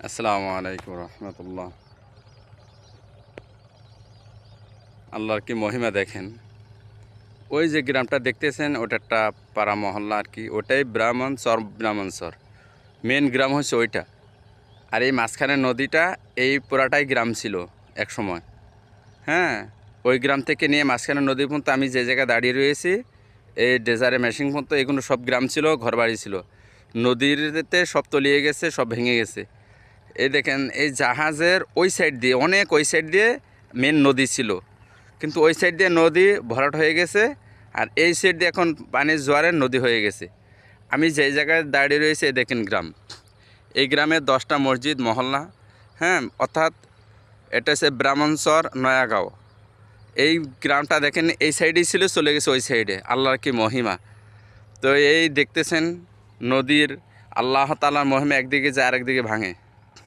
আসসালামু আলাইকুম রহমতুল্লাহ। আল্লাহর কি মহিমা দেখেন। ওই যে গ্রামটা দেখতেছেন ওটা একটা পাড়া মহল্লা আর কি, ওটাই ব্রাহ্মণচর। মেন গ্রাম হচ্ছে ওইটা। আর এই মাঝখানে নদীটা, এই পুরাটাই গ্রাম ছিল এক সময়। হ্যাঁ, ওই গ্রাম থেকে নিয়ে মাঝখানে নদী পর্যন্ত আমি যে জায়গায় দাঁড়িয়ে রয়েছি, এই ডেজারে মেশিন পর্যন্ত এগুলো সব গ্রাম ছিল, ঘরবাড়ি ছিল। নদীতে সব তলিয়ে গেছে, সব ভেঙে গেছে। এই দেখেন, এই জাহাজের ওই সাইড দিয়ে, অনেক ওই সাইড দিয়ে মেন নদী ছিল, কিন্তু ওই সাইড দিয়ে নদী ভরাট হয়ে গেছে। আর এই সাইড দিয়ে এখন পানির জোয়ারের নদী হয়ে গেছে। আমি যেই জায়গায় দাঁড়িয়ে রয়েছি দেখেন গ্রাম, এই গ্রামে 10টা মসজিদ মহল্লা। হ্যাঁ, অর্থাৎ এটা হচ্ছে ব্রাহ্মণচর নয়াগাঁও। এই গ্রামটা দেখেন এই সাইডেই ছিল, চলে গেছে ওই সাইডে। আল্লাহর কি মহিমা। তো এই দেখতেছেন নদীর, আল্লাহ তাআলার মহিমা একদিকে যায় আরেকদিকে ভাঙে।